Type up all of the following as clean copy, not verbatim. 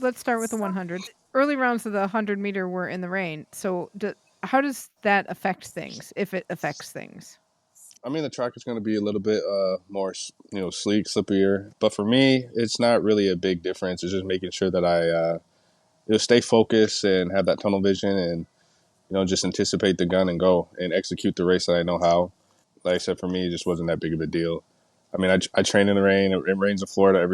let's start with the 100. Early rounds of the 100-meter were in the rain. So, how does that affect things, if it affects things? I mean, the track is going to be a little bit more, sleek, slipperier. But for me, it's not really a big difference. It's just making sure that I stay focused and have that tunnel vision, and just anticipate the gun and go and execute the race that I know how. Like I said, for me, it just wasn't that big of a deal. I mean, I train in the rain. It rains in Florida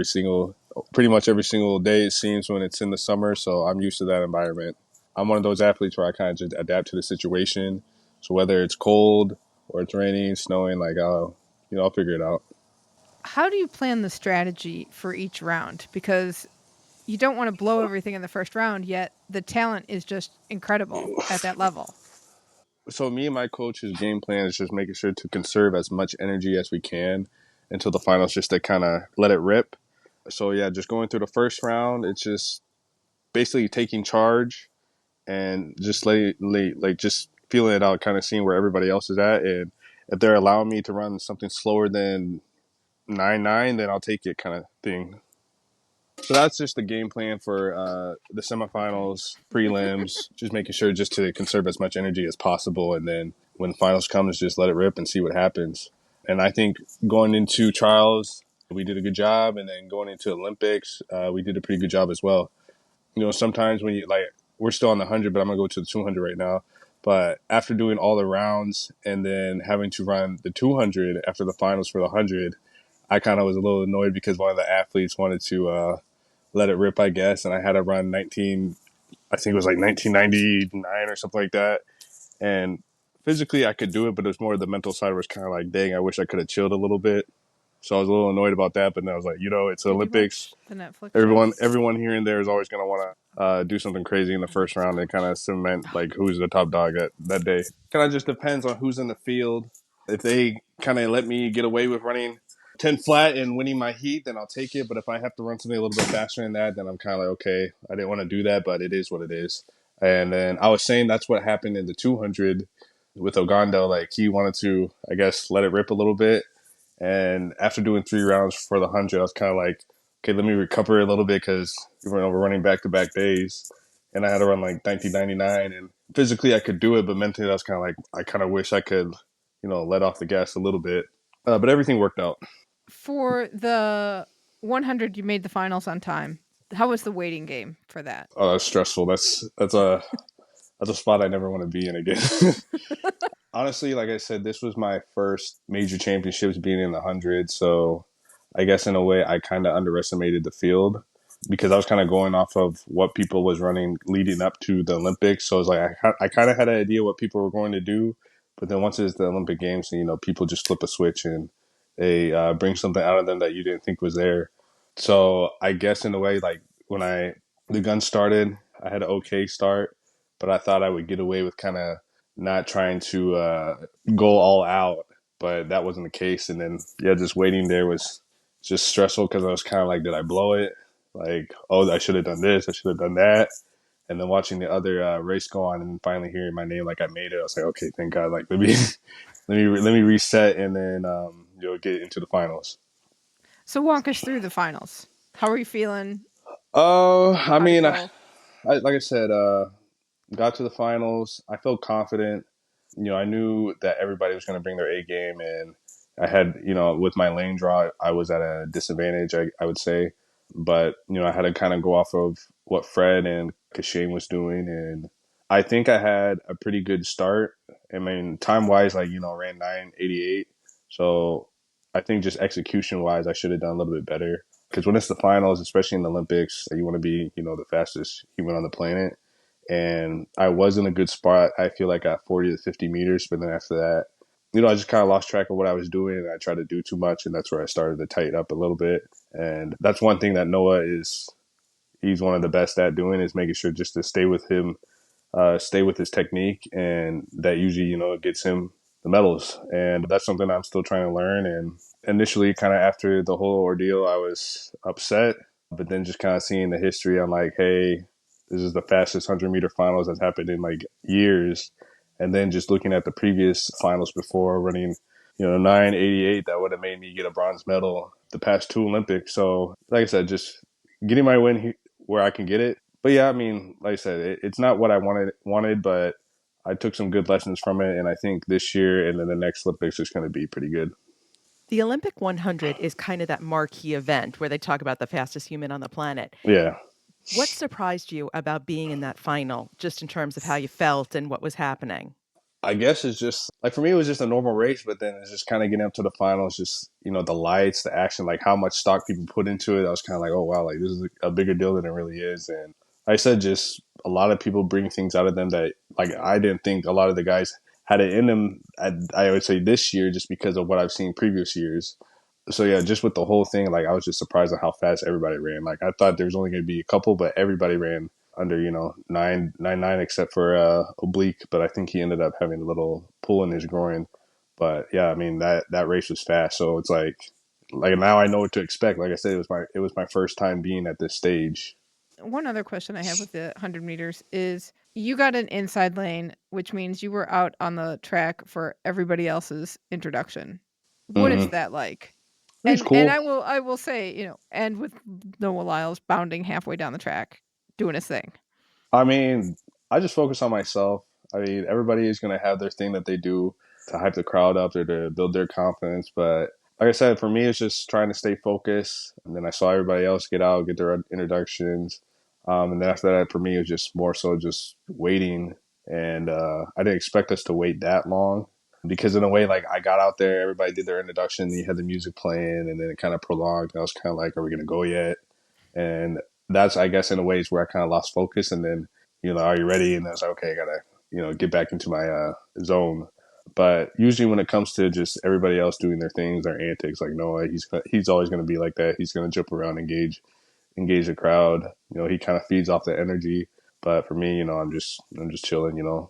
pretty much every single day, it seems, when it's in the summer. So I'm used to that environment. I'm one of those athletes where I kind of just adapt to the situation. So whether it's cold or it's raining, snowing, like I'll figure it out. How do you plan the strategy for each round? Because you don't want to blow everything in the first round, yet the talent is just incredible at that level. So me and my coach's game plan is just making sure to conserve as much energy as we can until the finals, just to kind of let it rip. So yeah, just going through the first round, it's just basically taking charge and just just feeling it out, kind of seeing where everybody else is at, and if they're allowing me to run something slower than 9.9, then I'll take it, kind of thing. So that's just the game plan for the semifinals, prelims, just making sure just to conserve as much energy as possible. And then when the finals comes, just let it rip and see what happens. And I think going into trials, we did a good job. And then going into Olympics, we did a pretty good job as well. Sometimes when we're still on the 100, but I'm going to go to the 200 right now. But after doing all the rounds and then having to run the 200 after the finals for the 100, I kind of was a little annoyed because one of the athletes wanted to let it rip, I guess. And I had to run 19, I think it was like 1999 or something like that. And physically I could do it, but it was more the mental side where it's kind of like, dang, I wish I could have chilled a little bit. So I was a little annoyed about that. But then I was like, it's Did you Olympics. watch the Netflix show? Everyone here and there is always going to want to do something crazy in the first round and kind of cement like who's the top dog that day. Kind of just depends on who's in the field. If they kind of let me get away with running 10 flat and winning my heat, then I'll take it. But if I have to run something a little bit faster than that, then I'm kind of like, okay, I didn't want to do that, but it is what it is. And then I was saying that's what happened in the 200 with Ogando. Like he wanted to, I guess, let it rip a little bit. And after doing 3 rounds for the 100, I was kind of like, okay, let me recover a little bit because we're running back to back days. And I had to run like 1999. And physically, I could do it, but mentally, I was kind of like, I kind of wish I could, let off the gas a little bit. But everything worked out. For the 100, you made the finals on time. How was the waiting game for that? Oh, that's stressful. That's a spot I never want to be in again. Honestly, like I said, this was my first major championships being in the 100. So I guess in a way, I kind of underestimated the field because I was kind of going off of what people was running leading up to the Olympics. So it was like I kind of had an idea what people were going to do, but then once it's the Olympic Games, people just flip a switch and they bring something out of them that you didn't think was there. So I guess in a way, like when the gun started, I had an okay start, but I thought I would get away with kind of not trying to go all out, but that wasn't the case. And then yeah, just waiting there was just stressful because I was kind of like, did I blow it? Like, oh, I should have done this, I should have done that. And then watching the other race go on and finally hearing my name, like I made it, I was like, okay, thank God. Like let me let me reset and then get into the finals. So walk us through the finals. How are you feeling? I How'd it mean, go? like I said, got to the finals. I felt confident. I knew that everybody was going to bring their A game, and I had, with my lane draw, I was at a disadvantage, I would say. But I had to kind of go off of what Fred and Kashane was doing, and I think I had a pretty good start. I mean, time wise, like ran 9:88, so I think just execution wise, I should have done a little bit better. Because when it's the finals, especially in the Olympics, you want to be, the fastest human on the planet. And I was in a good spot, I feel like at 40 to 50 meters. But then after that, I just kind of lost track of what I was doing and I tried to do too much. And that's where I started to tighten up a little bit. And that's one thing that Noah he's one of the best at doing is making sure just to stay with him, stay with his technique. And that usually, gets him the medals. And that's something I'm still trying to learn. And initially, kind of after the whole ordeal, I was upset. But then just kind of seeing the history, I'm like, hey, this is the fastest 100-meter finals that's happened in like years. And then just looking at the previous finals before running, 9:88, that would have made me get a bronze medal the past two Olympics. So, like I said, just getting my where I can get it. But yeah, I mean, like I said, it's not what I wanted, but I took some good lessons from it, and I think this year and then the next Olympics is going to be pretty good. The Olympic 100 is kind of that marquee event where they talk about the fastest human on the planet. Yeah, What surprised you about being in that final, just in terms of how you felt and what was happening? I guess it's just like for me, it was just a normal race, but then it's just kind of getting up to the finals, just the lights, the action, like how much stock people put into it. I was kind of like, oh wow, like this is a bigger deal than it really is. And like I said, just a lot of people bring things out of them that like I didn't think a lot of the guys had it in them. I would say this year, just because of what I've seen previous years. So yeah, just with the whole thing, like I was just surprised at how fast everybody ran. Like I thought there was only going to be a couple, but everybody ran under 9.99 except for oblique. But I think he ended up having a little pull in his groin. But yeah, I mean that race was fast, so it's like now I know what to expect. Like I said, it was my first time being at this stage. One other question I have with the 100 meters is you got an inside lane, which means you were out on the track for everybody else's introduction. What is Mm-hmm. that like? It was And cool. I will say, and with Noah Lyles bounding halfway down the track, doing his thing. I mean, I just focus on myself. I mean, everybody is going to have their thing that they do to hype the crowd up or to build their confidence. But like I said, for me, it's just trying to stay focused. And then I saw everybody else get out, get their introductions. And then after that, for me, it was just more so just waiting. And I didn't expect us to wait that long because, in a way, like I got out there, everybody did their introduction, you had the music playing, and then it kind of prolonged. And I was kind of like, are we going to go yet? And that's, I guess, in a ways where I kind of lost focus. And then, are you ready? And I was like, okay, I gotta, get back into my zone. But usually, when it comes to just everybody else doing their things, their antics, like Noah, he's always gonna be like that. He's gonna jump around, engage the crowd. He kind of feeds off the energy. But for me, I'm just chilling.